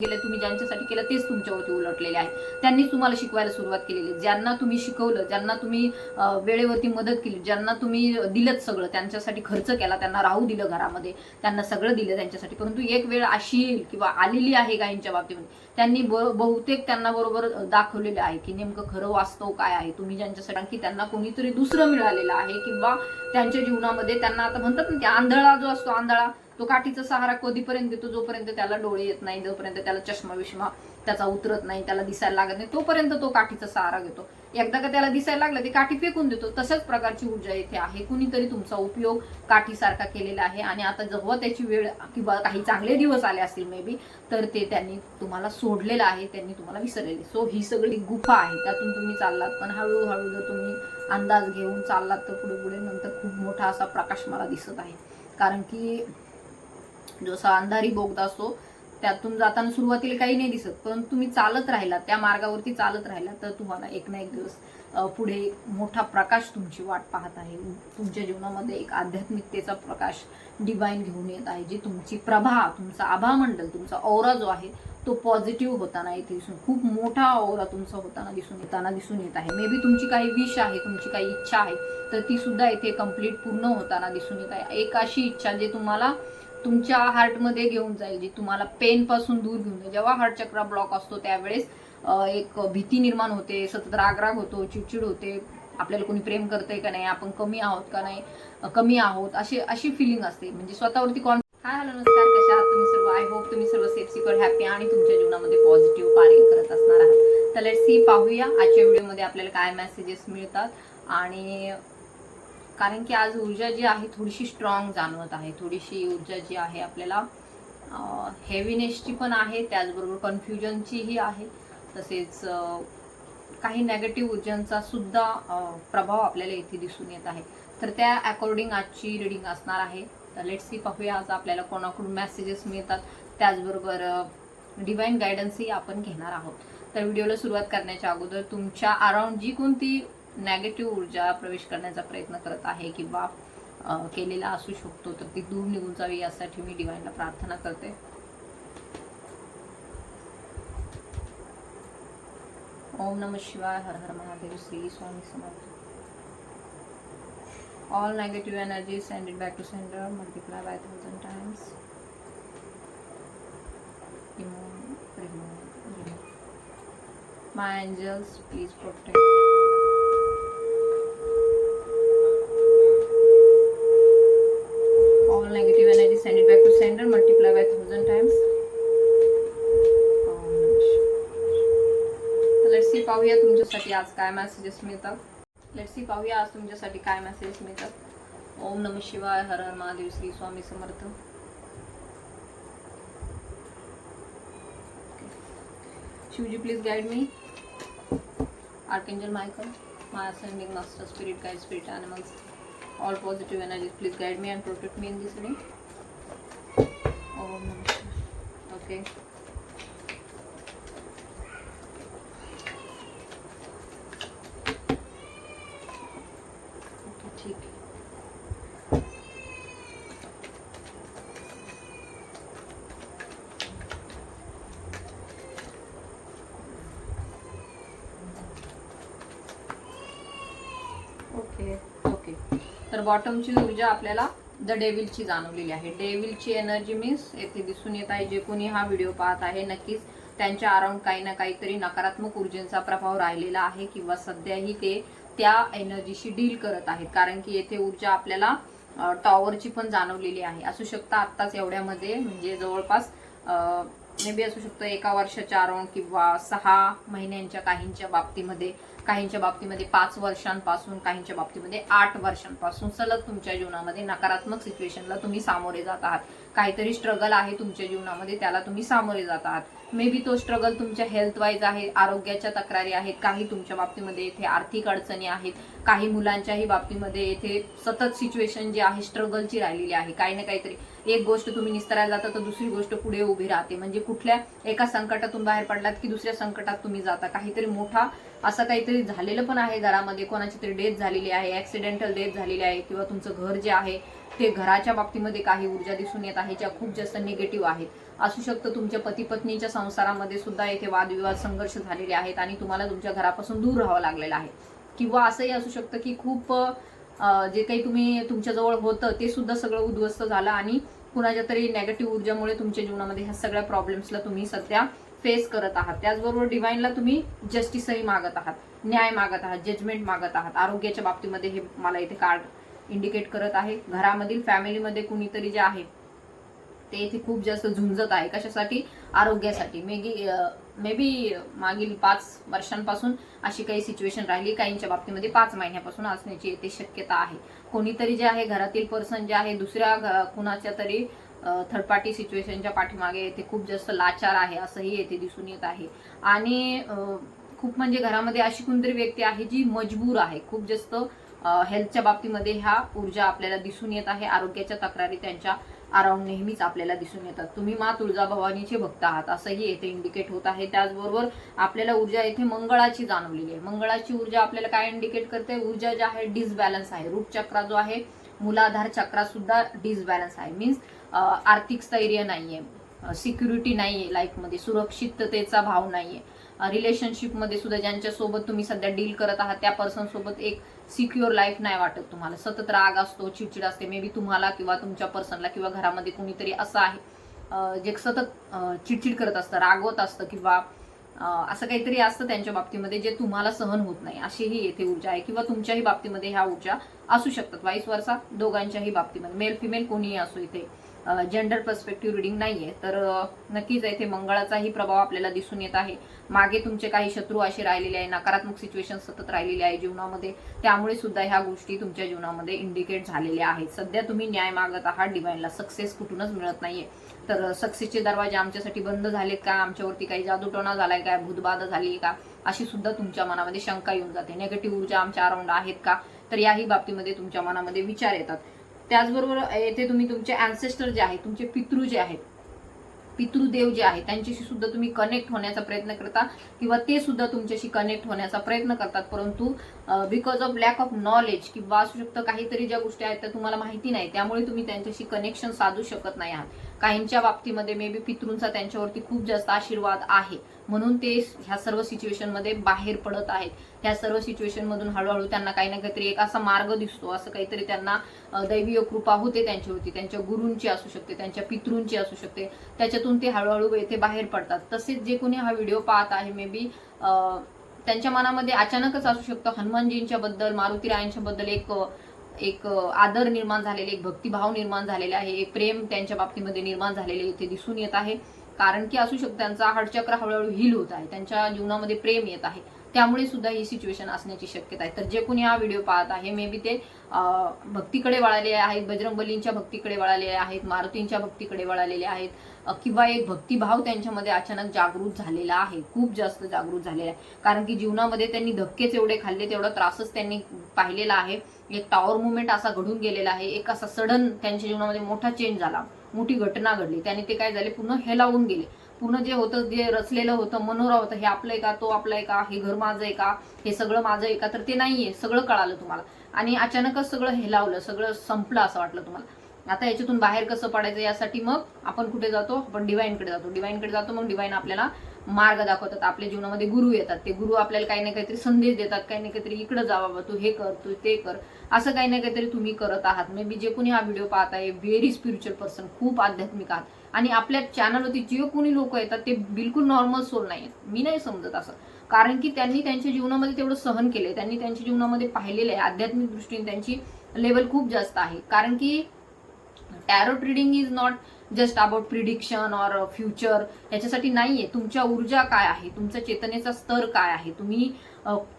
गेले, तुम्ही ज्यांच्यासाठी केलं तेच तुमच्यावरती उलटलेले आहे. त्यांनीच तुम्हाला शिकवायला सुरुवात केलेली. ज्यांना तुम्ही शिकवलं, ज्यांना तुम्ही वेळेवरती मदत केली, ज्यांना तुम्ही दिलंच सगळं, त्यांच्यासाठी खर्च केला, त्यांना राहू दिलं घरामध्ये, त्यांना सगळं दिलं त्यांच्यासाठी. परंतु एक वेळ अशी येईल किंवा आलेली आहे काहींच्या बाबतीमध्ये, त्यांनी बहुतेक त्यांना बरोबर दाखवलेलं आहे की नेमकं खरं वास्तव काय आहे. तुम्ही ज्यांच्यासाठी की त्यांना कोणीतरी दुसरं मिळालेलं आहे किंवा त्यांच्या जीवनामध्ये त्यांना आता म्हणतात ना की आंधळा जो असतो, आंधळा तो काठीचा सहारा कधीपर्यंत देतो, जोपर्यंत त्याला डोळे येत नाही, जोपर्यंत त्याला चष्मा विष्मा त्याचा उतरत नाही, त्याला दिसायला लागत नाही, तोपर्यंत तो काठीचा सहारा घेतो. एकदा का त्याला दिसायला लागलं ते काठी फेकून देतो. तशाच प्रकारची ऊर्जा येथे आहे. कुणीतरी तुमचा उपयोग काठीसारखा केलेला आहे आणि आता जेव्हा त्याची वेळ किंवा काही चांगले दिवस आले असतील मे बी, तर ते त्यांनी तुम्हाला सोडलेलं आहे, त्यांनी तुम्हाला विसरलेले. सो ही सगळी गुफा आहे, त्यातून तुम्ही चाललात. पण हळूहळू जर तुम्ही अंदाज घेऊन चाललात तर पुढे पुढे नंतर खूप मोठा असा प्रकाश मला दिसत आहे. कारण की जसा अंधारी बोगदा असतो, त्यातून जाताना सुरुवातीला काही नाही दिसत, पण तुम्ही चालत राहिला, त्या मार्गावरती चालत राहिला तर तुम्हाला एक ना एक दिवस पुढे मोठा प्रकाश तुमची वाट पाहत आहे. तुमच्या जीवनामध्ये एक आध्यात्मिकतेचा प्रकाश डिवाइन घेऊन येत आहे, जी तुमची प्रभा, तुमचा आभामंडल, तुमचा औरा जो आहे तो पॉझिटिव्ह होताना इथे दिसून, खूप मोठा औरा तुमचा होताना दिसून येत आहे. मे बी तुमची काही विश आहे, तुमची काही इच्छा आहे, तर ती सुद्धा इथे कंप्लीट पूर्ण होताना दिसून येत आहे. एक अशी इच्छा जे तुम्हाला तुमच्या हार्टमध्ये घेऊन जाईल, जी तुम्हाला पेन पासून दूर घेऊन जाईल. जेव्हा हार्ट चक्र ब्लॉक असतो त्यावेळेस एक भीती निर्माण होते, सतत रागराग होतो, चिडचिड होते, आपल्याला कोणी प्रेम करतंय का नाही, आपण कमी आहोत का नाही, कमी आहोत, अशी फिलिंग असते. म्हणजे स्वतःवरती हाय हॅलो नमस्कार, कशा आहात तुम्ही सर्व? आय होप तुम्ही सर्व सेफ सिक्युअर हॅपी आणि तुमच्या जीवनामध्ये पॉझिटिव्ह कार्य करत असणार आहात. तर लेट्स सी, पाहूया आजच्या व्हिडिओमध्ये आपल्याला काय मेसेजेस मिळतात. आणि कारण की आज ऊर्जा जी आहे थोडीशी स्ट्रॉंग जाणवत आहे, थोडीशी ऊर्जा जी आहे आपल्याला हेवीनेसची पण आहे, त्याचबरोबर कन्फ्युजनचीही आहे, तसेच काही नेगेटिव्ह ऊर्जांचा सुद्धा प्रभाव आपल्याला इथे दिसून येत आहे. तर त्या अकॉर्डिंग आजची रिडिंग असणार आहे. तर लेट्स सी, पाहूया आज आपल्याला कोणाकडून मेसेजेस मिळतात, त्याचबरोबर डिवाइन गायडन्सही आपण घेणार आहोत. तर व्हिडिओला सुरुवात करण्याच्या अगोदर तुमच्या अराउंड जी कोणती नेगेटिव्ह ऊर्जा प्रवेश करण्याचा प्रयत्न करत आहे किंवा केलेला असू शकतो, तर ती दूर निघून जावी यासाठी मी डिवाइनला प्रार्थना करते. ओम नमः शिवाय, हर हर महादेव, श्री स्वामी समर्थ. All negative energies send it back to sender, multiply by 1000 times. Remove. My angels, please protect. All negative energies send it back to sender, multiply by 1000 times. Let's see, पाहूया तुमच्यासाठी आज काय मेसेजेस मिळतात. लेट्स सी, पाहूया आज तुमच्यासाठी काय message मिळतात. ओम नमः शिवाय, हर हर Mahadev, Shri Swami Samarth. Shivji please guide me. Archangel Michael, my ascending master, spirit guide, spirit animals, all positive energies please guide me and protect me in this reading. Om नमः शिवाय. ओके, ठीक आहे. ओके. तर बॉटमची ऊर्जा आपल्याला द डेव्हिलची जाणवलेली आहे. डेव्हिलची एनर्जी मीन्स येथे दिसून येत आहे, जे कोणी हा व्हिडिओ पाहत आहे नक्कीच त्यांच्या अराउंड काही ना काहीतरी नकारात्मक ऊर्जेचा प्रभाव राहिलेला आहे किंवा सध्याही ते त्या एनर्जीशी डील करत आहेत. कारण की येथे ऊर्जा आपल्याला टॉवरची पण जाणवलेली आहे. असू शकतं आत्ताच एवढ्यामध्ये, म्हणजे जवळपास मे बी असू शकतं 1 वर्षाच्या अराउंड किंवा 6 महिन्यांच्या, काहींच्या बाबतीमध्ये 5 वर्षांपासून, काहींच्या बाबतीमध्ये 8 वर्षांपासून सलग तुमच्या जीवनामध्ये नकारात्मक सिच्युएशनला तुम्ही सामोरे जात आहात. काहीतरी स्ट्रगल आहे तुमच्या जीवनामध्ये, त्याला तुम्ही सामोरे जात आहात. मे बी तो स्ट्रगल तुमच्या हेल्थ वाईज आहे, आरोग्याच्या तक्रारी आहेत, काही तुमच्या बाबतीमध्ये येथे आर्थिक अडचणी आहेत, काही मुलांच्याही बाबतीमध्ये येथे सतत सिच्युएशन जी आहे स्ट्रगलची राहिलेली आहे. काही ना काहीतरी एक गोष्ट तुम्ही निस्तरायला जाता तर दुसरी गोष्ट पुढे उभी राहते. म्हणजे कुठल्या एका संकटातून बाहेर पडलात की दुसऱ्या संकटात तुम्ही जाता. काहीतरी मोठा असं काहीतरी झालेलं पण आहे घरामध्ये, कोणाची तरी डेथ झालेली आहे, ऍक्सिडेंटल डेथ झालेली आहे, किंवा तुमचं घर जे आहे ते घराच्या बाबतीमध्ये काही ऊर्जा दिसून येत आहे ज्या खूप जास्त निगेटिव्ह आहेत. असू शकतं तुमच्या पती पत्नीच्या संसारामध्ये सुद्धा येथे वादविवाद संघर्ष झालेले आहेत आणि तुम्हाला तुमच्या घरापासून दूर राहावं लागलेलं आहे. किंवा असंही असू शकतं की खूप जे काही तुम्ही तुमच्याजवळ होतं ते सुद्धा सगळं उद्ध्वस्त झालं आणि कुणाच्या तरी नेगेटिव्ह ऊर्जामुळे तुमच्या जीवनामध्ये ह्या सगळ्या प्रॉब्लेम्सला तुम्ही सध्या फेस करत आहात. त्याचबरोबर डिवाइनला तुम्ही जस्टिसही मागत आहात, न्याय मागत आहात, जजमेंट मागत आहात. आरोग्याच्या बाबतीमध्ये हे मला इथे कार्ड इंडिकेट करत आहे. घरामधील फॅमिलीमध्ये कुणीतरी जे आहे ते इथे खूप जास्त झुंजत आहे. कशासाठी? आरोग्यासाठी. मे बी मागील 5 वर्षांपासून अशी काही सिच्युएशन राहिली, काहींच्या बाबतीमध्ये 5 महिन्यापासून असण्याची येथे शक्यता आहे. कोणीतरी जे आहे घरातील पर्सन जे आहे दुसऱ्या कुणाच्या तरी थर्ड पार्टी सिच्युएशनच्या पाठीमागे येथे खूप जास्त लाचार आहे असंही येथे दिसून येत आहे. आणि खूप म्हणजे घरामध्ये अशी कोणतरी व्यक्ती आहे जी मजबूर आहे. खूप जास्त हेल्थच्या बाबतीमध्ये ह्या ऊर्जा आपल्याला दिसून येत आहे. आरोग्याच्या तक्रारी त्यांच्या अराउंड नेहमीच आपल्याला दिसून येतात. तुम्ही माँ तुळजाभवानीचे भक्त आहात असंही येथे इंडिकेट होत आहे. त्याचबरोबर आपल्याला ऊर्जा येथे मंगळाची जाणवलेली आहे. मंगळाची ऊर्जा आपल्याला काय इंडिकेट करते? ऊर्जा जी आहे डिसबॅलन्स आहे. रूट चक्रा जो आहे, मूलाधार चक्रा सुद्धा डिसबॅलन्स आहे. मीन्स आर्थिक स्थैर्य नाहीये, सिक्युरिटी नाहीये लाईफमध्ये, सुरक्षिततेचा भाव नाहीये. रिलेशनशिपमध्ये सुद्धा ज्यांच्यासोबत तुम्ही सध्या डील करत आहात त्या पर्सन सोबत एक सिक्युअर लाईफ नाही वाटत तुम्हाला. सतत राग असतो, चिडचिड असते. मे बी तुम्हाला किंवा तुमच्या पर्सनला किंवा घरामध्ये कुणीतरी असं आहे जे सतत चिडचिड करत असतं, रागवत असतं किंवा असं काहीतरी असतं त्यांच्या बाबतीमध्ये जे तुम्हाला सहन होत नाही, अशीही येथे ऊर्जा आहे. किंवा तुमच्याही बाबतीमध्ये ह्या ऊर्जा असू शकतात, वाईस वर्सा दोघांच्याही बाबतीमध्ये, मेल फिमेल कोणीही असो. इथे जेंडर पर्स्पेक्टिव्ह रिडिंग नाहीये, तर नक्कीच इथे मंगळाचाही प्रभाव आपल्याला दिसून येत आहे. मागे तुमचे काही शत्रू असे राहिलेले आहे, नकारात्मक सिच्युएशन सतत राहिलेले आहे जीवनामध्ये, त्यामुळे सुद्धा ह्या गोष्टी तुमच्या जीवनामध्ये इंडिकेट झालेल्या आहेत. सध्या तुम्ही न्याय मागत आहात डिवाइनला, सक्सेस कुठूनच मिळत नाहीये. तर सक्सेसचे दरवाजे आमच्यासाठी बंद झालेत का, आमच्यावरती काही जादूटोणा झालाय काय, भूतबाधा झाली का, अशी सुद्धा तुमच्या मनामध्ये शंका येऊन जाते. नेगेटिव्ह ऊर्जा आमच्या अराउंड आहेत का, तर याही बाबतीमध्ये तुमच्या मनामध्ये विचार येतात. त्याचबरोबर येथे तुम्ही तुमचे अँसेस्टर जे आहेत, तुमचे पितृ जे आहेत, पितृदेव जे आहेत त्यांच्याशी सुद्धा तुम्ही कनेक्ट होण्याचा प्रयत्न करता किंवा ते सुद्धा तुमच्याशी कनेक्ट होण्याचा प्रयत्न करतात, परंतु because of lack of knowledge किंवा असू शकतं काहीतरी ज्या गोष्टी आहेत त्या तुम्हाला माहिती नाही, त्यामुळे तुम्ही त्यांच्याशी कनेक्शन साधू शकत नाही आहात. काहींच्या बाबतीमध्ये मे बी पितृंचा त्यांच्यावरती खूप जास्त आशीर्वाद आहे, म्हणून ते ह्या सर्व सिच्युएशनमध्ये बाहेर पडत आहेत. ह्या सर्व सिच्युएशनमधून हळूहळू त्यांना काही ना काहीतरी एक असा मार्ग दिसतो, असं काहीतरी त्यांना दैवीय कृपा होते त्यांच्यावरती, त्यांच्या गुरूंची असू शकते, त्यांच्या पितृंची असू शकते, त्याच्यातून ते हळूहळू येथे बाहेर पडतात. तसेच जे कोणी हा व्हिडिओ पाहत आहे मे बी त्यांच्या मनामध्ये अचानकच असू शकतं हनुमानजींच्या बद्दल, मारुतीरायांच्या बद्दल एक आदर निर्माण झालेले, एक भक्तिभाव निर्माण झालेला आहे, एक प्रेम त्यांच्या बाबतीमध्ये निर्माण झालेले इथे दिसून येत आहे. कारण की असू शकतं त्यांचा हार्टचक्र हळूहळू हील होत आहे, त्यांच्या जीवनामध्ये प्रेम येत आहे, त्यामुळे सुद्धा ही सिच्युएशन असण्याची शक्यता आहे. तर जे कोणी हा व्हिडिओ पाहत आहे मे बी ते भक्तीकडे वळालेले आहेत, बजरंगबलींच्या भक्तीकडे वळालेले आहेत, मारुतींच्या भक्तीकडे वळालेले आहेत, किंवा एक भक्तिभाव त्यांच्यामध्ये अचानक जागृत झालेला आहे, खूप जास्त जागृत झालेला आहे. कारण की जीवनामध्ये त्यांनी धक्केच एवढे खाल्ले, तेवढा त्रासच त्यांनी पाहिलेला आहे. एक टॉवर मुवमेंट असा घडून गेलेला आहे, एक असा सडन त्यांच्या जीवनामध्ये मोठा चेंज झाला, मोठी घटना घडली, त्याने ते काय झाले पूर्ण हेलावून गेले. पूर्ण जे होतं, जे रचलेलं होतं, मनोरा होतं, हे आपलं आहे का, तो आपलं आहे का, हे घर माझं आहे का, हे सगळं माझं आहे का, तर ते नाहीये, सगळं कळालं तुम्हाला. आणि अचानकच सगळं हेलावलं, सगळं संपलं असं वाटलं तुम्हाला. आता याच्यातून बाहेर कसं पडायचं यासाठी मग आपण कुठे जातो, आपण डिवाइनकडे जातो. डिवाइनकडे जातो, मग डिवाइन आपल्याला मार्ग दाखवतात. आपल्या जीवनामध्ये गुरु येतात, ते गुरु आपल्याला काही ना काहीतरी संदेश देतात, काही ना काहीतरी इकडे जा बाबा, तू हे कर, तू ते कर, असं काही ना काहीतरी तुम्ही करत आहात. मे बी जे कोणी हा व्हिडिओ पाहत आहे व्हेरी स्पिरिच्युअल पर्सन, खूप आध्यात्मिक आहात. आणि आपल्या चॅनलवरती जे कोणी लोक येतात ते बिलकुल नॉर्मल सोल नाही आहेत, मी नाही समजत असं. कारण की त्यांनी त्यांच्या जीवनामध्ये तेवढं सहन केलंय, त्यांनी त्यांच्या जीवनामध्ये पाहिलेलं आहे, आध्यात्मिक दृष्टीने त्यांची लेवल खूप जास्त आहे. कारण की tarot reading is not just about prediction or future, याच्यासाठी नाहीये. तुमच्या ऊर्जा काय आहे, तुमचा चेतनेचा स्तर काय आहे, तुम्ही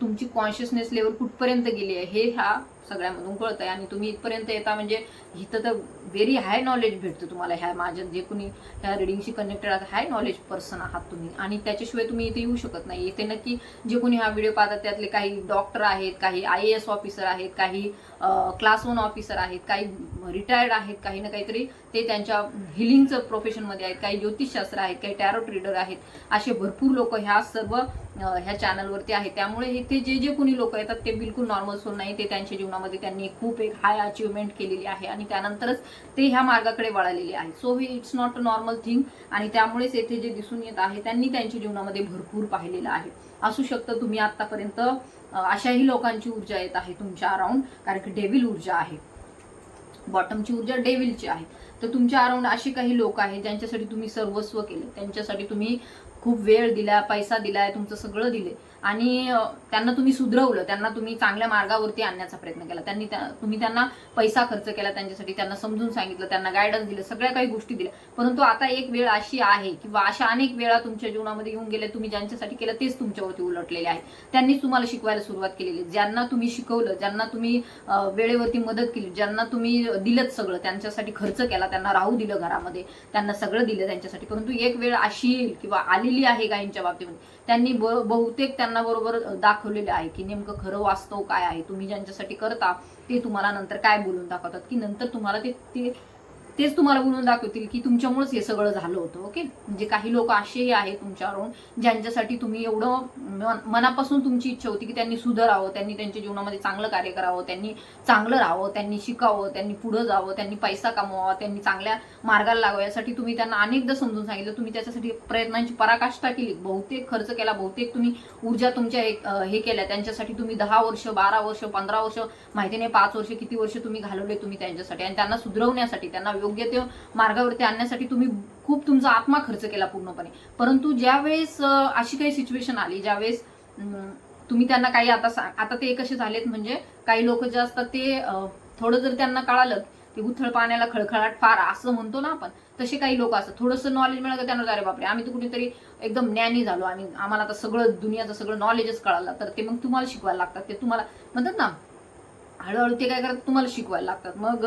तुमची कॉन्शियसनेस लेवल कुठपर्यंत गेली आहे हे ह्या सगळ्यामधून कळत आहे. आणि तुम्ही इथपर्यंत येता म्हणजे इथं तर व्हेरी हाय नॉलेज भेटतं तुम्हाला. ह्या माझ्या जे कोणी ह्या रिडिंगशी कनेक्टेड आहात, हाय नॉलेज पर्सन आहात तुम्ही, आणि त्याच्याशिवाय तुम्ही इथे येऊ शकत नाही. इथे नक्की जे कोणी हा व्हिडिओ पाहतात त्यातले काही डॉक्टर आहेत, काही IAS ऑफिसर आहेत, काही क्लास 1 ऑफिसर आहेत, काही रिटायर्ड आहेत, काही ना काहीतरी ते त्यांच्या हिलिंगचं प्रोफेशनमध्ये आहेत, काही ज्योतिषशास्त्र आहेत, काही टॅरोट रीडर आहेत, असे भरपूर लोक ह्या सर्व ह्या चॅनलवरती आहेत. त्यामुळे त्यामुळे इथे जे जे कोणी लोक येतात ते बिलकुल नॉर्मल सोल नाही. ते त्यांच्या जीवनामध्ये त्यांनी खूप एक हाय अचिव्हमेंट केलेली आहे आणि त्यानंतरच ते ह्या मार्गाकडे वळालेले आहेत. सो हे it's not a normal thing. आणि त्यामुळेच येथे जे दिसून येत आहे त्यांनी त्यांच्या जीवनामध्ये भरपूर पाहिलेलं आहे. असू शकतं तुम्ही आतापर्यंत अशाही लोकांची ऊर्जा येत आहे तुमच्या अराउंड, कारण की डेव्हिल ऊर्जा आहे, बॉटमची ऊर्जा डेव्हिलची आहे. तर तुमच्या अराउंड असे काही लोक आहेत ज्यांच्यासाठी तुम्ही सर्वस्व केले, त्यांच्यासाठी तुम्ही खूप वेळ दिला, पैसा दिलाय, तुमचं सगळं दिले आणि त्यांना तुम्ही सुधरवलं, त्यांना तुम्ही चांगल्या मार्गावरती आणण्याचा प्रयत्न केला. तुम्ही त्यांना पैसा खर्च केला त्यांच्यासाठी, त्यांना समजून सांगितलं, त्यांना गायडन्स दिलं, सगळ्या काही गोष्टी दिल्या. परंतु आता एक वेळ अशी आहे किंवा अशा अनेक वेळा तुमच्या जीवनामध्ये येऊन गेले, तुम्ही ज्यांच्यासाठी केलं तेच तुमच्यावरती उलटलेले आहे. त्यांनीच तुम्हाला शिकवायला सुरुवात केलेली. ज्यांना तुम्ही शिकवलं, ज्यांना तुम्ही वेळेवरती मदत केली, ज्यांना तुम्ही दिलंच सगळं, त्यांच्यासाठी खर्च केला, त्यांना राहू दिलं घरामध्ये, त्यांना सगळं दिलं त्यांच्यासाठी. परंतु एक वेळ अशी येईल किंवा आलेली आहे काहींच्या बाबतीमध्ये, त्यांनी बहुतेक त्यांना बरोबर दाखवलेले आहे की नेमकं खरं वास्तव काय आहे. तुम्ही ज्यांच्यासाठी करता ते तुम्हाला नंतर काय बोलून दाखवतात, की नंतर तुम्हाला तेच तुम्हाला बोलून दाखवतील की तुमच्यामुळेच हे सगळं झालं होतं. ओके, म्हणजे काही लोक असेही आहेत तुमच्यावरून ज्यांच्यासाठी तुम्ही एवढं मनापासून तुमची इच्छा होती की त्यांनी सुधारावं, त्यांनी त्यांच्या जीवनामध्ये चांगलं कार्य करावं, त्यांनी चांगलं राहावं, त्यांनी शिकावं, त्यांनी पुढे जावं, त्यांनी पैसा कमवावा, त्यांनी चांगल्या मार्गाला लागावं. यासाठी तुम्ही त्यांना अनेकदा समजून सांगितलं, तुम्ही त्याच्यासाठी प्रयत्नांची पराकाष्ठा केली, बहुतेक खर्च केला, बहुतेक तुम्ही ऊर्जा तुमच्या हे केल्या. त्यांच्यासाठी तुम्ही 10 वर्ष, 12 वर्ष, 15 वर्ष, माहिती नाही 5 वर्ष, किती वर्ष तुम्ही घालवले तुम्ही त्यांच्यासाठी. आणि त्यांना सुधरवण्यासाठी, त्यांना योग्य ते मार्गावरती आणण्यासाठी तुम्ही खूप तुमचा आत्मा खर्च केला पूर्णपणे. परंतु ज्यावेळेस अशी काही सिच्युएशन आली, ज्यावेळेस तुम्ही त्यांना काही आता ते कसे झालेत, म्हणजे काही लोक जे असतात ते थोडं जर त्यांना कळालं की उथळ पाण्याला खळखळाट फार असं म्हणतो ना आपण, तसे काही लोक असतात. थोडंसं नॉलेज मिळालं त्यांना, अरे बापरे आम्ही तर कुठेतरी एकदम ज्ञानी झालो आणि आम्हाला आता सगळं दुनियाचं सगळं नॉलेजच कळालं, तर ते मग तुम्हाला शिकवायला लागतात. ते तुम्हाला म्हणतात ना, हळूहळू ते काय करतात, तुम्हाला शिकवायला लागतात. मग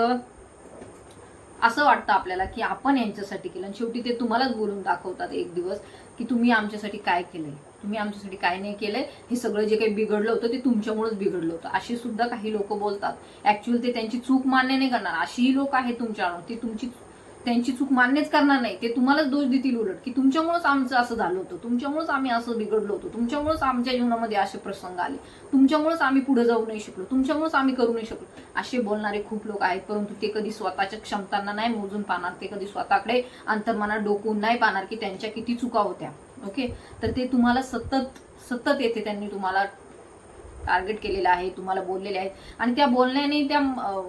असं वाटतं आपल्याला की आपण यांच्यासाठी केलं आणि शेवटी ते तुम्हालाच बोलून दाखवतात एक दिवस की तुम्ही आमच्यासाठी काय केलंय, तुम्ही आमच्यासाठी काय नाही केलंय, हे सगळं जे काही बिघडलं होतं ते तुमच्यामुळेच बिघडलं होतं. अशी सुद्धा काही लोक बोलतात. ऍक्च्युअली ते त्यांची चूक मान्य नाही करणार. अशीही लोक आहेत तुमच्यावर, ते त्यांची चूक मान्यच करणार नाही. ते तुम्हालाच दोष देतील उलट की तुमच्यामुळेच आमचं असं झालं होतं, तुमच्यामुळेच आम्ही असं बिघडलो होतो, तुमच्यामुळेच आमच्या जीवनामध्ये असे प्रसंग आले, तुमच्यामुळेच आम्ही पुढे जाऊ नाही शकलो, तुमच्यामुळेच आम्ही करू नाही शकलो. असे बोलणारे खूप लोक आहेत. परंतु ते कधी स्वतःच्या क्षमतांना नाही मोजून पाहणार, ते कधी स्वतःकडे अंतर्मनात डोकून नाही पाहणार की त्यांच्या किती चुका होत्या. ओके, तर ते तुम्हाला सतत येते त्यांनी तुम्हाला टार्गेट केलेलं आहे, तुम्हाला बोललेले आहेत. आणि त्या बोलण्याने, त्या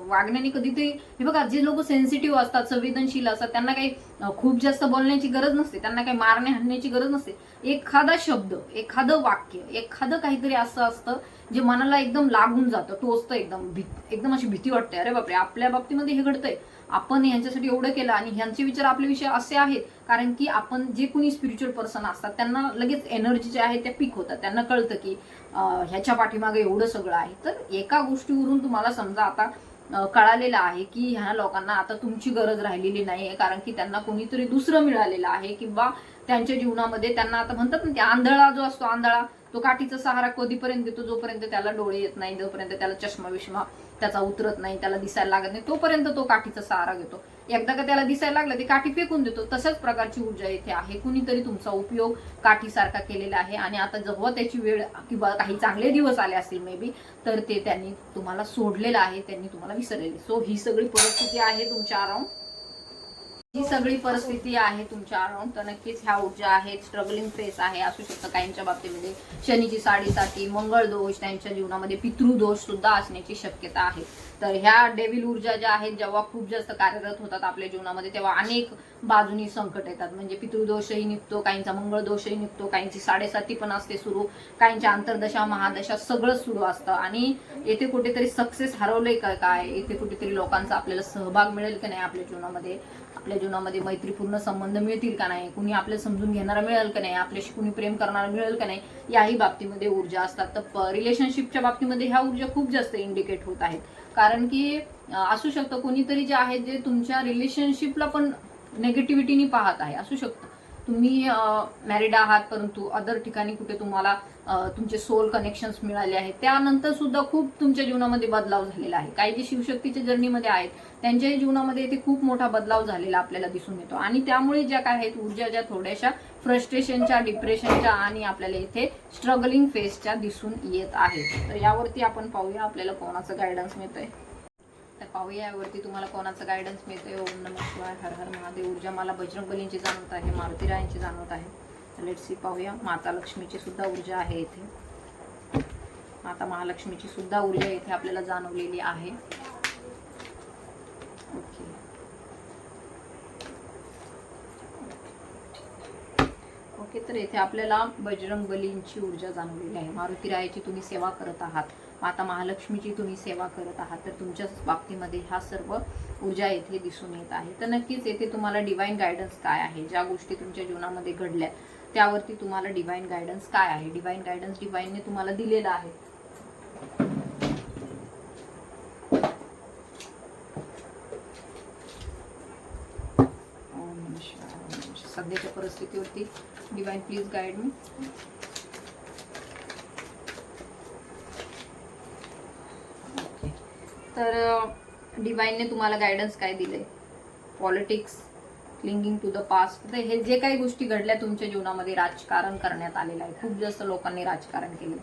वागण्याने कधीतरी, हे बघा, जे लोक सेन्सिटिव्ह असतात, संवेदनशील असतात, त्यांना काही खूप जास्त बोलण्याची गरज नसते, त्यांना काही मारणे हाणण्याची गरज नसते. एखादा शब्द, एखादं वाक्य, एखादं काहीतरी असं असतं जे मनाला एकदम लागून जातं, टोचतं, एकदम अशी भीती वाटते. अरे बापरे, आपल्या बाबतीमध्ये हे घडतंय, आपण ह्यांच्यासाठी एवढं केलं आणि ह्यांचे विचार आपले विषय असे आहेत. कारण की आपण जे कोणी स्पिरिच्युअल पर्सन असतात त्यांना लगेच एनर्जी जे आहे त्या पीक होतात. त्यांना कळतं की ह्याच्या पाठीमागे एवढं सगळं आहे. तर एका गोष्टीवरून तुम्हाला समजा आता कळालेलं आहे की ह्या लोकांना आता तुमची गरज राहिलेली नाहीये, कारण की त्यांना कोणीतरी दुसरं मिळालेलं आहे. किंवा त्यांच्या जीवनामध्ये त्यांना आता म्हणतात ना, त्या आंधळा जो असतो, आंधळा तो काठीचा सहारा कधीपर्यंत देतो, जोपर्यंत त्याला डोळे येत नाही, जोपर्यंत त्याला चष्मा विष्मा त्याचा उतरत नाही, त्याला दिसायला लागत नाही, तोपर्यंत तो काठीचा सहारा घेतो. एकदा का त्याला दिसायला लागलं ते काठी फेकून देतो. तशाच प्रकारची ऊर्जा येथे आहे. कुणीतरी तुमचा उपयोग काठीसारखा केलेला आहे आणि आता जेव्हा त्याची वेळ किंवा काही चांगले दिवस आले असतील मे बी, तर ते त्यांनी तुम्हाला सोडलेलं आहे, त्यांनी तुम्हाला विसरलेले. सो ही सगळी परिस्थिती आहे तुमच्या अराउंड, ही सगळी परिस्थिती आहे तुमच्या अराउंड. तर नक्कीच ह्या ऊर्जा आहेत, स्ट्रगलिंग फेस आहे. असू शकतं काहींच्या बाबतीमध्ये शनीची साडेसाती, मंगळ दोष, त्यांच्या जीवनामध्ये पितृदोष सुद्धा असण्याची शक्यता आहे. तर ह्या डेव्हिल ऊर्जा ज्या आहेत, जेव्हा खूप जास्त कार्यरत होतात आपल्या जीवनामध्ये, तेव्हा अनेक बाजूनी संकट येतात. म्हणजे पितृदोषही निघतो, काहींचा मंगळ दोषही निघतो, काहींची साडेसाती पण असते सुरू, काहींच्या अंतर्दशा महादशा सगळं सुरू असतं. आणि येथे कुठेतरी सक्सेस हरवलंय का काय, येथे कुठेतरी लोकांचा आपल्याला सहभाग मिळेल का नाही आपल्या जीवनामध्ये, आपल्या जीवनामध्ये मैत्रीपूर्ण संबंध मिळतील का नाही, कुणी आपल्याला समजून घेणारा मिळेल का नाही, आपल्याशी कुणी प्रेम करणारा मिळेल का नाही, याही बाबतीमध्ये ऊर्जा असतात. तर रिलेशनशिपच्या बाबतीमध्ये ह्या ऊर्जा खूप जास्त इंडिकेट होत आहेत. कारण की असू शकतं कोणीतरी जे आहे जे तुमच्या रिलेशनशिपला पण नेगेटिव्हिटीनी पाहत आहे, असू शकतं. तुम्ही मॅरिड आहात परंतु अदर ठिकाणी कुठे तुम्हाला तुमचे सोल कनेक्शन्स मिळाले आहेत, त्यानंतर सुद्धा खूप तुमच्या जीवनामध्ये बदलाव झालेला आहे. काही जे शिवशक्तीच्या जर्नीमध्ये आहेत त्यांच्याही जीवनामध्ये इथे खूप मोठा बदलाव झालेला आपल्याला दिसून येतो. आणि त्यामुळे ज्या काय आहेत ऊर्जा ज्या थोड्याशा फ्रस्ट्रेशनच्या, डिप्रेशनच्या आणि आपल्याला इथे स्ट्रगलिंग फेजच्या दिसून येत आहेत. तर यावरती आपण पाहूया आपल्याला कोणाचं गायडन्स मिळतंय. तर पाहूया यावरती तुम्हाला कोणाचं गायडन्स मिळतंय. ओम नमः शिवाय, हर हर महादेव. ऊर्जा मला बजरंगबलींची जाणवत आहे, मारुतीरायांची जाणवत आहे. लेट्स सी, पाहूया. माता लक्ष्मीची सुद्धा ऊर्जा आहे इथे. माता महालक्ष्मीची सुद्धा ऊर्जा इथे आपल्याला जाणवलेली आहे. ओके ओके, तर इथे आपल्याला बजरंगबलींची ऊर्जा जाणवलेली आहे. मारुतीरायाची तुम्ही सेवा करत आहात, माता महालक्ष्मीची तुम्ही सेवा करत आहात. तर तुमच्या बाबतीमध्ये ह्या सर्व ऊर्जा येथे दिसून येत आहे. तर नक्कीच येथे तुम्हाला डिवाइन गायडन्स काय आहे, ज्या गोष्टी तुमच्या जीवनामध्ये घडल्या त्यावरती तुम्हाला डिवाइन गायडन्स काय आहे, डिवाइन गायडन्स डिवाइनने तुम्हाला दिलेला आहे. सध्याच्या परिस्थितीवरती डिवाइन प्लीज गाईड मी. तर डिवाइनने तुम्हाला गायडन्स काय दिले, politics, clinging to the past. तर हे जे काही गोष्टी घडल्या तुमच्या जीवनामध्ये, राजकारण करण्यात आलेलं आहे, खूप जास्त लोकांनी राजकारण केले.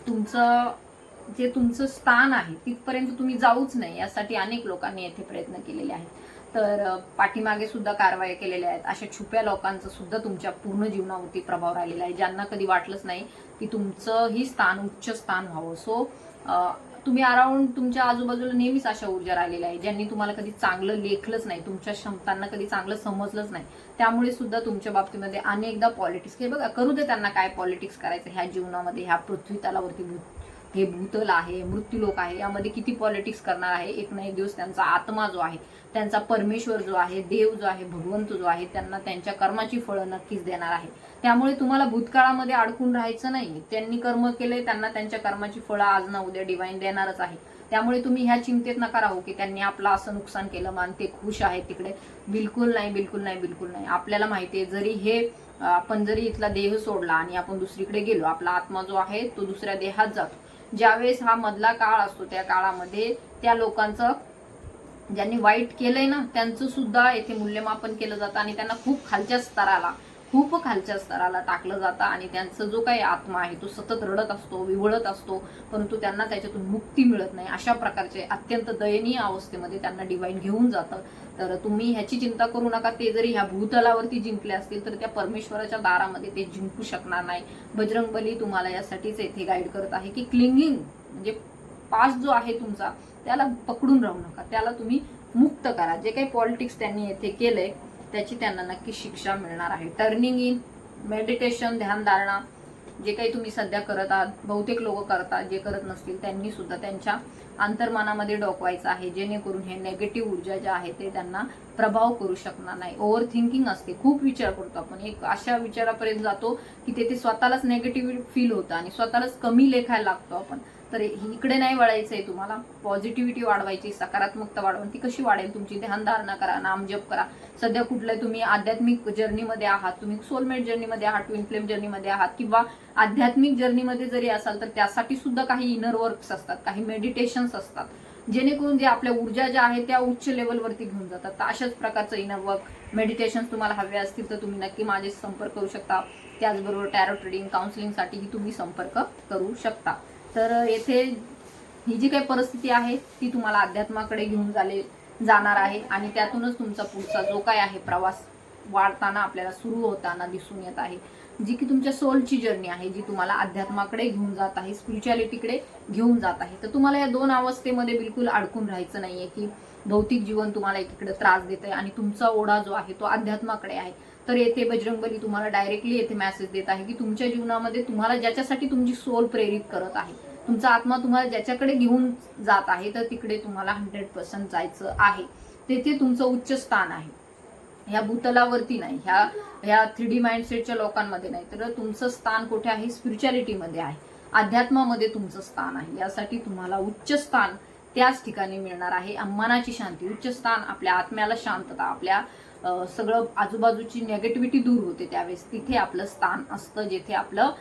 तुमचं स्थान आहे तिथपर्यंत तुम्ही जाऊच नाही यासाठी अनेक लोकांनी येथे प्रयत्न केलेले आहेत. तर पाठीमागे सुद्धा कारवाई केलेल्या आहेत. अशा छुप्या लोकांचं सुद्धा तुमच्या पूर्ण जीवनावरती प्रभाव राहिलेला आहे, ज्यांना कधी वाटलंच नाही की तुमचं ही स्थान उच्च स्थान व्हावं. सो तुम्ही अराउंड तुमच्या आजूबाजूला नेहमीच अशा ऊर्जा राहिलेल्या आहे, ज्यांनी तुम्हाला कधी चांगलं लेखलंच नाही, तुमच्या क्षमतांना कधी चांगलं समजलंच नाही. त्यामुळे सुद्धा तुमच्या बाबतीमध्ये अनेकदा पॉलिटिक्स, हे बघा करू दे त्यांना काय पॉलिटिक्स करायचं ह्या जीवनामध्ये, ह्या पृथ्वी तलावरती हे भूतल आहे, मृत्यूलोक आहे, यामध्ये किती पॉलिटिक्स करणार आहे. एक ना एक दिवस त्यांचा आत्मा जो आहे, त्यांचा परमेश्वर जो आहे, देव जो आहे, भगवंत जो आहे, त्यांना त्यांच्या कर्माची फळं नक्कीच देणार आहे. त्यामुळे तुम्हाला भूतकाळामध्ये अडकून राहायचं नाही. त्यांनी कर्म केले, त्यांना त्यांच्या कर्माची फळं आज ना उद्या डिवाइन देणारच आहे. त्यामुळे तुम्ही ह्या चिंतेत नका राहू की त्यांनी आपलं असं नुकसान केलं मान ते खुश आहे तिकडे. बिलकुल नाही, बिलकुल नाही, बिलकुल नाही. आपल्याला माहिती आहे, जरी हे आपण जरी इथला देह सोडला आणि आपण दुसरीकडे गेलो, आपला आत्मा जो आहे तो दुसऱ्या देहात जातो. ज्यावेळेस हा मधला काळ असतो त्या काळामध्ये त्या लोकांचं, ज्यांनी वाईट केलंय ना, त्यांचं सुद्धा येथे मूल्यमापन केलं जातं आणि त्यांना खूप खालच्या स्तराला टाकलं जातं. आणि त्यांचा जो काही आत्मा आहे तो सतत रडत असतो, विवळत असतो, परंतु त्यांना त्याच्यातून मुक्ती मिळत नाही. अशा प्रकारचे अत्यंत दयनीय अवस्थेमध्ये त्यांना डिवाइन घेऊन जातं. तर तुम्ही ह्याची चिंता करू नका. ते जरी ह्या भूतलावरती जिंकले असतील तर त्या परमेश्वराच्या दारामध्ये ते जिंकू शकणार नाही. बजरंगबली तुम्हाला यासाठीच येथे गाईड करत आहे की क्लिंगिंग म्हणजे पास्ट जो आहे तुमचा, त्याला पकडून राहू नका, त्याला तुम्ही मुक्त करा. जे काही पॉलिटिक्स त्यांनी येथे केलंय त्याची त्यांना नक्की शिक्षा मिळणार आहे. टर्निंग इन, मेडिटेशन, ध्यानधारणा जे काही तुम्ही सध्या करत आहात, बहुतेक लोक करतात, जे करत नसतील त्यांनी सुद्धा त्यांच्या अंतर्मनामध्ये डोकवायचं आहे, जेणेकरून हे नेगेटिव्ह ऊर्जा ज्या आहे ते त्यांना प्रभाव करू शकणार नाही. ओव्हर थिंकिंग असते, खूप विचार करतो आपण, एक अशा विचारापर्यंत जातो की तेथे स्वतःलाच नेगेटिव्ह फील होतं आणि स्वतःलाच कमी लेखायला लागतो आपण. तर इकडे नाही वळायचंय तुम्हाला, पॉझिटिव्हिटी वाढवायची, सकारात्मकता वाढवून. ती कशी वाढेल? तुमची ध्यानधारणा करा, नामजप करा. सध्या कुठल्या तुम्ही आध्यात्मिक जर्नीमध्ये आहात, तुम्ही सोलमेट जर्नीमध्ये आहात, ट्विन फ्लेम जर्नीमध्ये आहात, किंवा आध्यात्मिक जर्नीमध्ये जरी असाल तर त्यासाठी सुद्धा काही इनर वर्क्स असतात, काही मेडिटेशन्स असतात, जेणेकरून जे आपल्या ऊर्जा ज्या आहेत त्या उच्च लेवलवरती घेऊन जातात. तर अशाच प्रकारचं इनर वर्क मेडिटेशन्स तुम्हाला हवे असतील तर तुम्ही नक्की माझे संपर्क करू शकता. त्याचबरोबर टॅरो ट्रेडिंग, काउन्सिलिंगसाठीही तुम्ही संपर्क करू शकता. तर येथे ही जी काही परिस्थिती आहे ती तुम्हाला अध्यात्माकडे घेऊन जाणार आहे आणि त्यातूनच तुमचा पुढचा जो काय आहे प्रवास वाढताना आपल्याला सुरू होताना दिसून येत आहे. जी की तुमच्या सोलची जर्नी आहे, जी तुम्हाला अध्यात्माकडे घेऊन जात आहे, स्पिरिच्युअलिटीकडे घेऊन जात आहे. तर तुम्हाला या दोन अवस्थेमध्ये बिलकुल अडकून राहायचं नाहीये की भौतिक जीवन तुम्हाला एकीकडे त्रास देत आहे आणि तुमचा ओढा जो आहे तो अध्यात्माकडे आहे. तर येथे बजरंगबली तुम्हाला डायरेक्टली येथे मेसेज देत आहे की तुमच्या जीवनामध्ये तुम्हाला ज्याच्यासाठी तुमची सोल प्रेरित करत आहे, तुमचा आत्मा तुम्हाला ज्याच्याकडे घेऊन जात आहे, तर तिकडे तुम्हाला 100% जायचं आहे. तेथे तुमचं उच्च स्थान आहे, ह्या भूतलावरती नाही, ह्या 3D माइंडसेटच्या लोकांमध्ये नाही. तर तुमचं स्थान कुठे आहे? स्पिरिच्युअलिटीमध्ये आहे, अध्यात्मामध्ये तुमचं स्थान आहे. यासाठी तुम्हाला उच्च स्थान त्याच ठिकाणी मिळणार आहे. मनाची शांती, उच्च स्थान आपल्या आत्म्याला शांतता, आपल्या सगळं आजूबाजूची नेगेटिव्हिटी दूर होते त्यावेळेस तिथे आपलं स्थान असतं, जिथे आपलं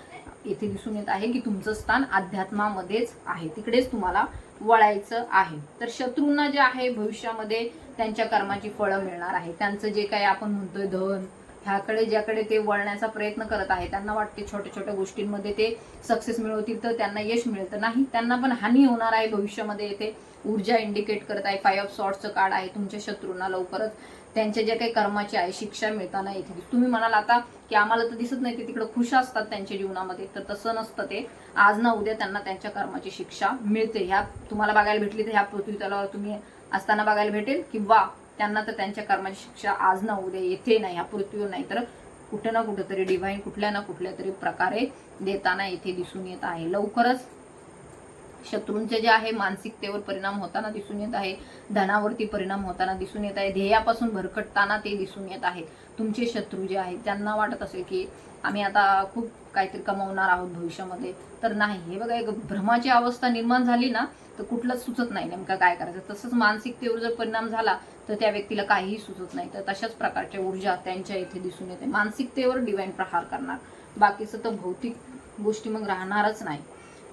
इथे दिसून येत आहे की तुमचं स्थान अध्यात्मामध्येच आहे, तिकडेच तुम्हाला वळायचं आहे. तर शत्रूंना जे आहे भविष्यामध्ये त्यांच्या कर्माची फळं मिळणार आहे. त्यांचं जे काही आपण म्हणतोय धन ह्याकडे ज्याकडे ते वळण्याचा प्रयत्न करत आहे, त्यांना वाटते छोट्या छोट्या गोष्टींमध्ये ते सक्सेस मिळवतील तर त्यांना यश मिळतं, नाही, त्यांना पण हानी होणार आहे भविष्यामध्ये. येथे ऊर्जा इंडिकेट करत आहे, 5 ऑफ सॉर्ट्सचं कार्ड आहे. तुमच्या शत्रूंना लवकरच त्यांच्या जे काही कर्माची आहे शिक्षा मिळताना येते. तुम्ही म्हणाल आता की आम्हाला तर दिसत नाही, ते तिकडे खुश असतात त्यांच्या जीवनामध्ये, तर तसं नसतं ते. आज ना उद्या त्यांना त्यांच्या कर्माची शिक्षा मिळते. ह्या तुम्हाला बघायला भेटली तर ह्या पृथ्वी तलावर तुम्ही असताना बघायला भेटेल, किंवा त्यांना तर त्यांच्या कर्माची शिक्षा आज ना उद्या येथे नाही, ह्या पृथ्वीवर नाही तर कुठे ना कुठेतरी डिव्हाइन कुठल्या ना कुठल्या तरी प्रकारे देताना येथे दिसून येत आहे. लवकरच शत्रूंचे जे आहे मानसिकतेवर परिणाम होताना दिसून येत आहे, धनावरती परिणाम होताना दिसून येत आहे, ध्येयापासून भरकटताना ते दिसून येत आहे. तुमचे शत्रू जे आहेत त्यांना वाटत असेल की आम्ही आता खूप काहीतरी कमावणार आहोत भविष्यामध्ये, तर नाही. हे बघा, एक भ्रमाची अवस्था निर्माण झाली ना तर कुठलंच सुचत नाही नेमकं काय करायचं. तसंच मानसिकतेवर जर परिणाम झाला तर त्या व्यक्तीला काहीही सुचत नाही. तर तशाच प्रकारच्या ऊर्जा त्यांच्या इथे दिसून येते. मानसिकतेवर डिवाइन प्रहार करणार, बाकीचं तर भौतिक गोष्टी मग राहणारच नाही.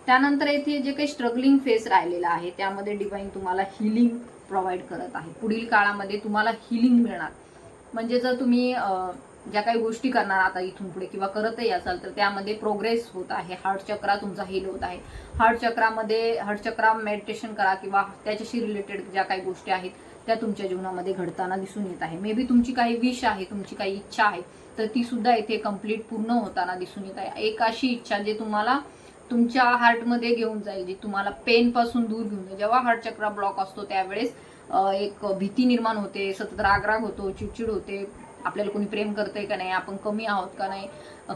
त्यानंतर येथे जे काही स्ट्रगलिंग फेस राहिलेला आहे त्यामध्ये डिवाइन तुम्हाला हिलिंग प्रोव्हाइड करत आहे. पुढील काळामध्ये तुम्हाला हिलिंग मिळणार. म्हणजे जर तुम्ही ज्या काही गोष्टी करणार आता इथून पुढे किंवा करतही असाल तर त्यामध्ये प्रोग्रेस होत आहे. हार्ट चक्रा तुमचा हील होत आहे. हार्ट चक्रा मेडिटेशन करा किंवा त्याच्याशी रिलेटेड ज्या काही गोष्टी आहेत त्या तुमच्या जीवनामध्ये घडताना दिसून येत आहे. मे बी तुमची काही विश आहे, तुमची काही इच्छा आहे, तर ती सुद्धा इथे कम्प्लीट पूर्ण होताना दिसून येत आहे. एक अशी इच्छा जे तुम्हाला तुमच्या हार्टमध्ये घेऊन जाईल, जी तुम्हाला पेन पासून दूर घेऊन जाईल. जेव्हा हार्ट चक्रा ब्लॉक असतो त्यावेळेस एक भीती निर्माण होते, सतत रागराग होतो, चिडचिड होते, आपल्याला कोणी प्रेम करतंय का नाही, आपण कमी आहोत का नाही,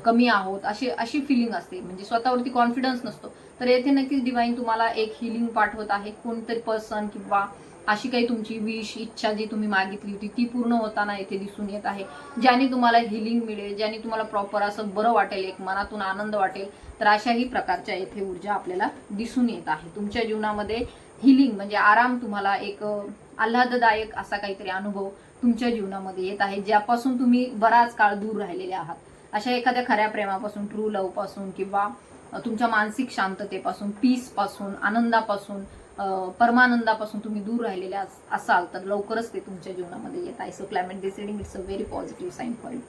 कमी आहोत, अशी फिलिंग असते. म्हणजे स्वतःवरती कॉन्फिडन्स नसतो. तर येथे नक्कीच डिवाइन तुम्हाला एक हिलिंग पाठवत आहे. कोणतरी पर्सन किंवा अशी काही तुमची विश इच्छा जी तुम्ही मागितली होती ती पूर्ण होताना येथे दिसून येत आहे. ज्याने तुम्हाला हिलिंग मिळेल, ज्याने तुम्हाला प्रॉपर असं बरं वाटेल, एक मनातून आनंद वाटेल, तर अशाही प्रकारच्या येथे ऊर्जा आपल्याला दिसून येत आहे. तुमच्या जीवनामध्ये हिलिंग म्हणजे आराम, तुम्हाला एक आल्हाददायक असा काहीतरी अनुभव तुमच्या जीवनामध्ये येत आहे, ज्यापासून तुम्ही बराच काळ दूर राहिलेले आहात. अशा एखाद्या खऱ्या प्रेमापासून, ट्रू लव्ह पासून किंवा तुमच्या मानसिक शांततेपासून, पीस पासून, आनंदापासून, परमानंदापासून तुम्ही दूर राहिलेले असाल तर लवकरच ते तुमच्या जीवनामध्ये येत आहे. So climate deciding it's a very positive sign for you.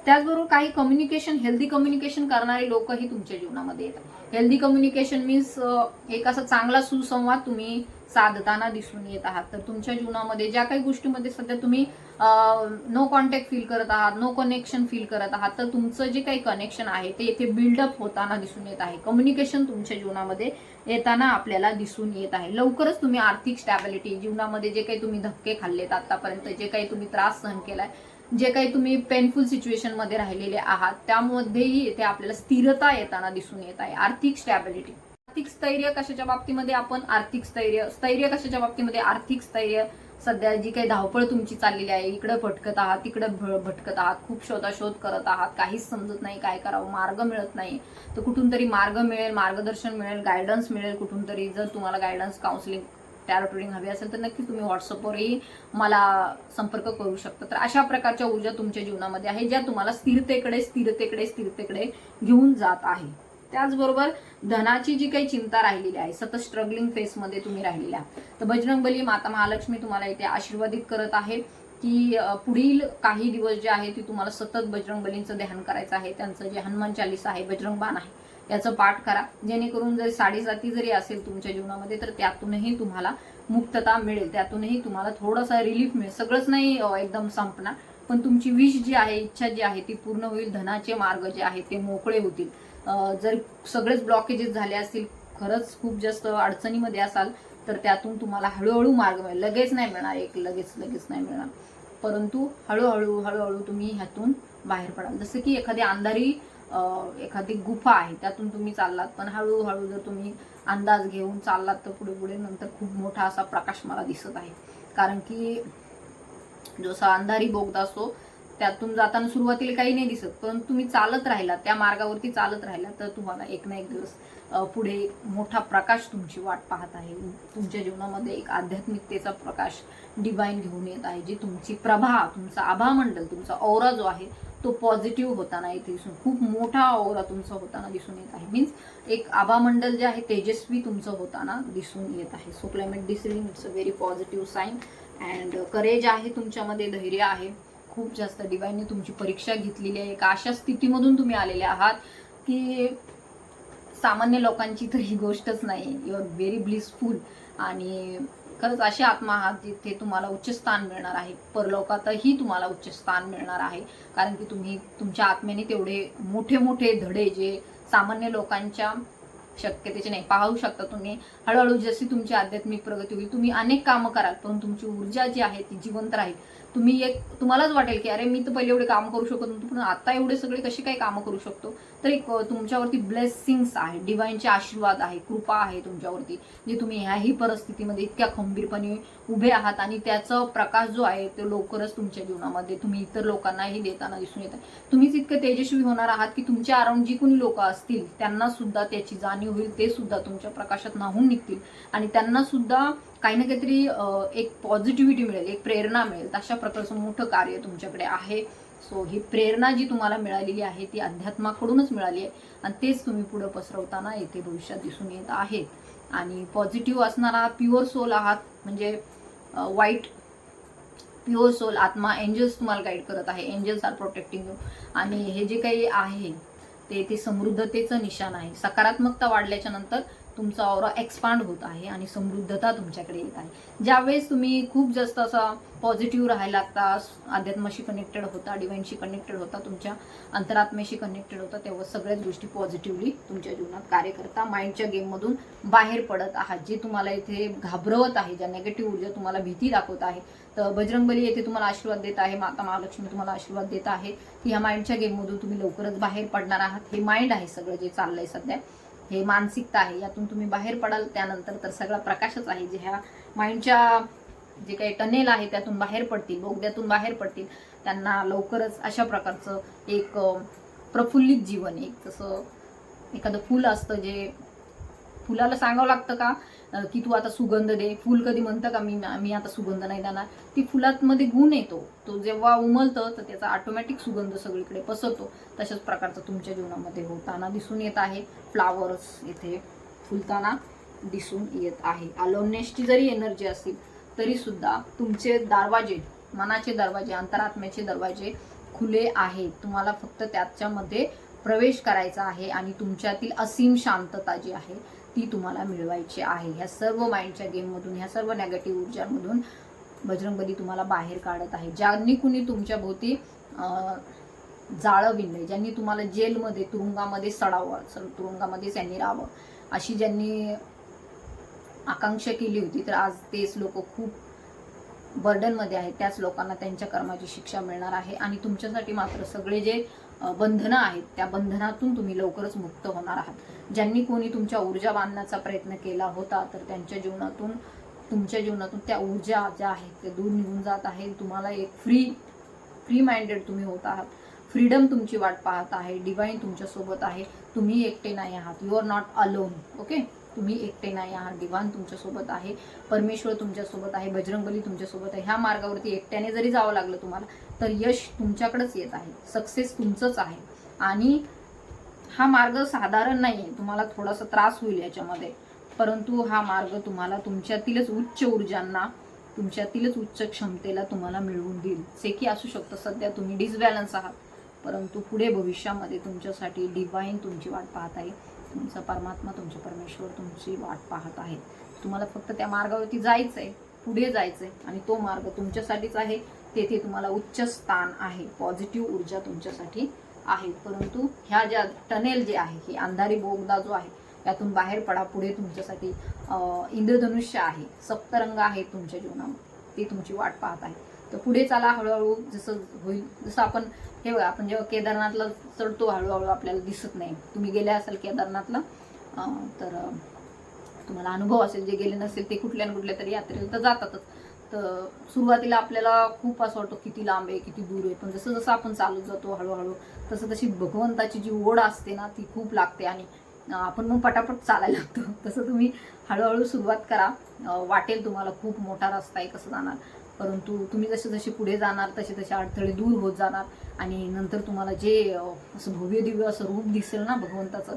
त्याचबरोबर काही कम्युनिकेशन, हेल्दी कम्युनिकेशन करणारे लोकही तुमच्या जीवनामध्ये येतात. हेल्दी कम्युनिकेशन मीन्स एक असा चांगला सुसंवाद तुम्ही साधताना दिसून येत आहात. तर तुमच्या जीवनामध्ये ज्या काही गोष्टीमध्ये सध्या तुम्ही नो कॉन्टॅक्ट फील करत आहात, नो कनेक्शन फील करत आहात, तर तुमचं जे काही कनेक्शन आहे ते इथे बिल्डअप होताना दिसून येत आहे. कम्युनिकेशन तुमच्या जीवनामध्ये येताना आपल्याला दिसून येत आहे. लवकरच तुम्ही आर्थिक स्टॅबिलिटी, जीवनामध्ये जे काही तुम्ही धक्के खाल्लेत आतापर्यंत, जे काही तुम्ही त्रास सहन केलाय, जे काही तुम्ही पेनफुल सिच्युएशन मध्ये राहिलेले आहात, त्यामध्येही इथे आपल्याला स्थिरता येताना दिसून येत आहे. आर्थिक स्टॅबिलिटी, आर्थिक स्थैर्य कशाच्या बाबतीमध्ये, आपण आर्थिक स्थैर्य कशाच्या बाबतीमध्ये, आर्थिक स्थैर्य. सध्या जी काही धावपळ तुमची चाललेली आहे, इकडे भटकत आहात, तिकडे भटकत आहात, खूप शोधाशोध करत आहात, काहीच समजत नाही काय करावं, मार्ग मिळत नाही, तर कुठून तरी मार्ग मिळेल, मार्गदर्शन मिळेल, गायडन्स मिळेल कुठून तरी. जर तुम्हाला गायडन्स, काउन्सिलिंग, टॅरो रीडिंग हवी असेल तर नक्कीच तुम्ही व्हॉट्सअपवरही मला संपर्क करू शकता. तर अशा प्रकारच्या ऊर्जा तुमच्या जीवनामध्ये आहे, ज्या तुम्हाला स्थिरतेकडे घेऊन जात आहे. त्याचबरोबर धनाची जी काही चिंता राहिलेली आहे, सतत स्ट्रगलिंग फेसमध्ये तुम्ही राहिलेले आहात, तर बजरंगबली, माता महालक्ष्मी तुम्हाला इथे आशीर्वादित करत आहे की पुढील काही दिवस जे आहे ते तुम्हाला सतत बजरंगबलींचं ध्यान करायचं आहे. त्यांचं जे हनुमान चालीसा आहे, बजरंगबाण आहे, याचं पाठ करा, जेणेकरून जर साडेसाती जरी असेल तुमच्या जीवनामध्ये तर त्यातूनही तुम्हाला मुक्तता मिळेल, त्यातूनही तुम्हाला थोडासा रिलीफ मिळेल. सगळंच नाही एकदम संपणार, पण तुमची विश जी आहे, इच्छा जी आहे ती पूर्ण होईल. धनाचे मार्ग जे आहेत ते मोकळे होतील. जर सगळेच ब्लॉकेजेस झाले असतील, खरंच खूप जास्त अडचणीमध्ये असाल, तर त्यातून तुम्हाला हळूहळू मार्ग मिळेल. लगेच नाही मिळणार, लगेच नाही मिळणार, परंतु हळूहळू तुम्ही ह्यातून बाहेर पडाल. जसं की एखादी गुफा आहे, त्यातून तुम्ही चाललात, पण हळूहळू जर तुम्ही अंदाज घेऊन चाललात तर पुढे नंतर खूप मोठा असा प्रकाश मला दिसत आहे. कारण की जसा अंधारी बोगदा असतो त्यातून जाताना सुरुवातीला काही नाही दिसत, पण तुम्ही चालत राहिला, त्या मार्गावरती चालत राहिला, तर तुम्हाला एक ना एक दिवस पुढे मोठा प्रकाश तुमची वाट पाहत आहे. तुमच्या जीवनामध्ये एक आध्यात्मिकतेचा प्रकाश डिवाइन घेऊन येत आहे, जी तुमची प्रभा, तुमचा आभामंडल, तुमचा औरा जो आहे तो पॉझिटिव्ह होताना इथे दिसून, खूप मोठा औरा तुमचा होताना दिसून येत आहे. मीन्स एक आभामंडल जे आहे तेजस्वी तुमचं होताना दिसून येत आहे. So climate deciding, it's a very positive sign. And courage आहे तुमच्यामध्ये, धैर्य आहे. खूप जास्त डिवाइनने तुमची परीक्षा घेतलेली आहे. एका अशा स्थितीमधून तुम्ही आलेले आहात की सामान्य लोकांची तर ही गोष्टच नाही. यू आर व्हेरी ब्लिसफुल आणि खरंच असे आत्मा आहात जिथे तुम्हाला उच्च स्थान मिळणार आहे. परलोकातही तुम्हाला उच्च स्थान मिळणार आहे, कारण की तुम्ही तुमच्या आत्म्याने तेवढे मोठे मोठे धडे जे सामान्य लोकांच्या शक्यतेचे नाही. पाहू शकता तुम्ही हळूहळू जशी तुमची आध्यात्मिक प्रगती होईल, तुम्ही अनेक कामं कराल, पण तुमची ऊर्जा जी आहे ती जिवंत राहील. तुम्हालाच वाटेल की अरे मी तर पहिले एवढे काम करू शकत नव्हतो, पण आता एवढे सगळे कसे काय कामं करू शकतो. तर एक तुमच्यावरती ब्लेसिंग्स आहे, डिवाइनचे आशीर्वाद आहे, कृपा आहे तुमच्यावरती, जे तुम्ही ह्याही परिस्थितीमध्ये इतक्या खंबीरपणे उभे आहात आणि त्याचा प्रकाश जो आहे तो लवकरच तुमच्या जीवनामध्ये तुम्ही इतर लोकांनाही देताना दिसून येत आहे. तुम्हीच इतके तेजस्वी होणार आहात की तुमच्या अराउंड जी कोणी लोक असतील त्यांना सुद्धा त्याची जाणीव होईल, ते सुद्धा तुमच्या प्रकाशात न्हावून निघतील आणि त्यांना सुद्धा काही ना काहीतरी एक पॉझिटिव्हिटी मिळेल, एक प्रेरणा मिळेल. अशा प्रकारचं मोठं कार्य तुमच्याकडे आहे. सो ही प्रेरणा जी तुम्हाला मिळालेली आहे ती अध्यात्माकडूनच मिळाली आहे आणि तेच तुम्ही पुढे पसरवताना येथे भविष्यात दिसून येत आहेत. आणि पॉझिटिव्ह असणारा प्युअर सोल आहात, म्हणजे वाईट प्युअर सोल आत्मा. एंजल्स तुम्हाला गाईड करत आहे, एंजल्स आर प्रोटेक्टिंग यू. आणि हे जे काही आहे ते समृद्धतेचं निशाण आहे. सकारात्मकता वाढल्याच्या नंतर तुमचा ऑरा एक्सपांड होत आहे आणि समृद्धता तुमच्याकडे येत आहे. ज्यावेळेस तुम्ही खूप जास्त असा पॉझिटिव्ह राहायला लागता, अध्यात्माशी कनेक्टेड होता, डिवाइनशी कनेक्टेड होता, तुमच्या अंतरात्म्याशी कनेक्टेड होता, तेव्हा सगळ्याच गोष्टी पॉझिटिव्हली तुमच्या जीवनात कार्य करता. माइंडच्या गेममधून बाहेर पडत आहात. जे तुम्हाला इथे घाबरवत आहे, ज्या नेगेटिव्ह ऊर्जा तुम्हाला भीती दाखवत आहे, तर बजरंगबली येथे तुम्हाला आशीर्वाद देत आहे, माता महालक्ष्मी तुम्हाला आशीर्वाद देत आहे की ह्या माइंडच्या गेममधून तुम्ही लवकरच बाहेर पडणार आहात. हे माइंड आहे सगळं जे चाललंय सध्या, हे मानसिकता आहे, यातून तुम्ही बाहेर पडाल. त्यानंतर तर सगळा प्रकाशच आहे, जे ह्या माइंडच्या जे काही टनेल आहे त्यातून बाहेर पडतील, बोगद्यातून बाहेर पडतील, त्यांना लवकरच अशा प्रकारचं एक प्रफुल्लित जीवन, एक जसं एखादं फुल असतं, जे फुलाला सांगावं लागतं का की तू आता सुगंध दे. फुल कधी म्हणतं का मी आता सुगंध नाही देणार. ती फुलामध्ये गुण येतो, तो जेव्हा उमलतं तर त्याचा ऑटोमॅटिक सुगंध सगळीकडे पसरतो. तशाच प्रकारचं तुमच्या जीवनामध्ये होताना दिसून येत आहे. फ्लावर्स इथे फुलताना दिसून येत आहे. अलोननेसची जरी एनर्जी असतील तरी सुद्धा तुमचे दरवाजे, मनाचे दरवाजे, अंतरात्म्याचे दरवाजे खुले आहेत. तुम्हाला फक्त त्याच्यामध्ये प्रवेश करायचा आहे आणि तुमच्यातील असीम शांतता जी आहे ती तुम्हाला मिळवायची आहे. ह्या सर्व माइंडच्या गेममधून, ह्या सर्व नेगेटिव्ह ऊर्जांमधून बजरंगबली तुम्हाला बाहेर काढत आहे. ज्यांनी कुणी तुमच्या भोवती जाळं विणलंय, ज्यांनी तुम्हाला जेलमध्ये, तुरुंगामध्ये सडावं, तुरुंगामध्येच यांनी राहावं, अशी ज्यांनी आकांक्षा केली होती, तर आज तेच लोक खूप बर्डनमध्ये आहेत. त्याच लोकांना त्यांच्या कर्माची शिक्षा मिळणार आहे आणि तुमच्यासाठी मात्र सगळे जे बंधनं आहेत त्या बंधनातून तुम्ही लवकरच मुक्त होणार आहात. ज्यांनी कोणी तुमच्या ऊर्जा बांधण्याचा प्रयत्न केला होता, तर त्यांच्या जीवनातून, तुमच्या जीवनातून त्या ऊर्जा ज्या आहेत त्या दूर निघून जात आहे. तुम्हाला एक फ्री माइंडेड तुम्ही होत आहात. फ्रीडम तुमची वाट पाहत आहे. डिवाइन तुमच्यासोबत आहे. तुम्ही एकटे नाही आहात. You are not alone. Okay, तुम्ही एकटे नाही आहात. डिवाइन तुमच्यासोबत आहे. परमेश्वर तुमच्यासोबत आहे. बजरंगबली तुमच्यासोबत आहे. ह्या मार्गावरती एकट्याने जरी जावं लागलं तुम्हाला, तर यश तुमच्याकडेच येत आहे. सक्सेस तुमचंच आहे. आणि हा मार्ग साधारण नाही आहे. तुम्हाला थोडासा त्रास होईल याच्यामध्ये, परंतु हा मार्ग तुम्हाला तुमच्यातीलच उच्च ऊर्जांना, तुमच्यातीलच उच्च क्षमतेला तुम्हाला मिळवून देईल. जे की असू शकतं सध्या तुम्ही डिसबॅलन्स आहात, परंतु पुढे भविष्यामध्ये तुमच्यासाठी डिवाइन तुमची वाट पाहत आहे. तुमचा परमात्मा, तुमचे परमेश्वर तुमची वाट पाहत आहे. तुम्हाला फक्त त्या मार्गावरती जायचं आहे, पुढे जायचं आहे आणि तो मार्ग तुमच्यासाठीच आहे. तेथे तुम्हाला उच्च स्थान आहे. पॉझिटिव्ह ऊर्जा तुमच्यासाठी आहे. परंतु ह्या ज्या टनेल जे आहे, ही अंधारी बोगदा जो आहे, त्यातून बाहेर पडा. पुढे तुमच्यासाठी इंद्रधनुष्य आहे, सप्तरंग आहे तुमच्या जीवनामध्ये, ते तुमची वाट पाहत आहे. तर पुढे चाला. हळूहळू जसं होईल, जसं आपण हे बघा, आपण जेव्हा केदारनाथला चढतो हळूहळू आपल्याला दिसत नाही. तुम्ही गेले असाल केदारनाथला तर तुम्हाला अनुभव असेल. जे गेले नसेल ते कुठल्या तरी यात्रेला तर जातातच. तर सुरुवातीला आपल्याला खूप असं वाटतं किती लांब आहे, किती दूर आहे, पण जसं जसं आपण चालत जातो हळूहळू तसं तशी भगवंताची जी ओढ असते ना ती खूप लागते आणि आपण मग पटापट चालायला लागतो. तसं तुम्ही हळूहळू सुरुवात करा. वाटेल तुम्हाला खूप मोठा रस्ता आहे कसं जाणार, परंतु तुम्ही जसे जसे पुढे जाणार तसे तसे अडथळे दूर होत जाणार आणि नंतर तुम्हाला जे असं भव्य दिव्य असं रूप दिसेल ना भगवंताचं,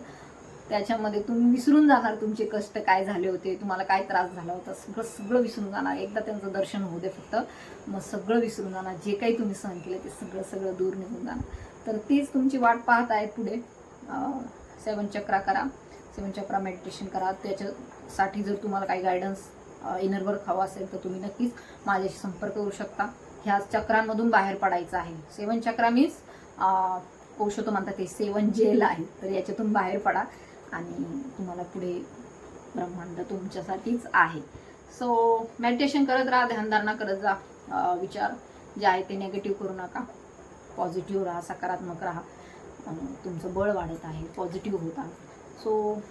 त्याच्यामध्ये तुम्ही विसरून जाणार तुमचे कष्ट काय झाले होते, तुम्हाला काय त्रास झाला होता, सगळं सगळं विसरून जाणार. एकदा त्यांचं दर्शन होऊ दे फक्त, मग सगळं विसरून जाणार. जे काही तुम्ही सहन केले ते सगळं सगळं दूर निघून जाणार. तर तीच तुमची वाट पाहत आहे पुढे. 7 चक्रा करा, 7 चक्रा मेडिटेशन करा. त्याच्यासाठी जर तुम्हाला काही गायडन्स इनर वर्क हवा असेल तर तुम्ही नक्कीच माझ्याशी संपर्क करू शकता. ह्या चक्रांमधून बाहेर पडायचं आहे. 7 चक्रा मीन्स औषध म्हणतात ते 7 जेल आहे, तर याच्यातून बाहेर पडा आणि तुम्हाला पुढे ब्रह्मांड तुमच्यासाठीच आहे. सो मेडिटेशन करत राहा, ध्यानधारणा करत जा. विचार जे आहे ते निगेटिव्ह करू नका, पॉझिटिव्ह राहा, सकारात्मक राहा. तुमचं बळ वाढत आहे, पॉझिटिव्ह होत आहे. सो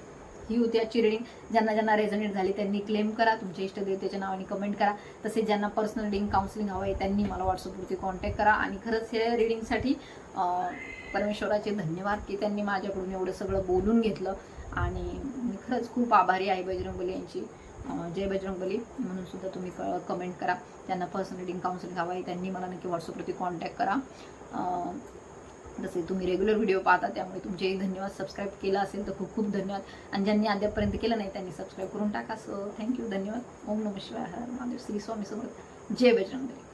ही होती आजची रिडिंग. ज्यांना ज्यांना रेझोनेट झाली त्यांनी क्लेम करा, तुमच्या इष्टदेवतेच्या नावाने कमेंट करा. तसेच ज्यांना पर्सनल रिडिंग काउन्सिलिंग हवं आहे त्यांनी मला व्हॉट्सअपवरती कॉन्टॅक्ट करा. आणि खरंच हे रिडिंगसाठी परमेश्वराचे धन्यवाद की त्यांनी माझ्याकडून एवढं सगळं बोलून घेतलं आणि मी खरंच खूप आभारी आहे बजरंगबली यांची. जय बजरंगबली म्हणून सुद्धा तुम्ही कमेंट करा. ज्यांना पर्सनल रिडिंग काउन्सिलिंग हवं आहे त्यांनी मला नक्की व्हॉट्सअपवरती कॉन्टॅक्ट करा. जसे तुम्ही रेग्युलर व्हिडिओ पाहता त्यामुळे तुमचेही धन्यवाद. सबस्क्राईब केलं असेल तर खूप खूप धन्यवाद आणि ज्यांनी अद्यापपर्यंत केलं नाही त्यांनी सबस्क्राईब करून टाका. सो थँक्यू, धन्यवाद. ओम नमः शिवाय, हर महादेव, श्री स्वामी समर्थ, जय बजरंगबली.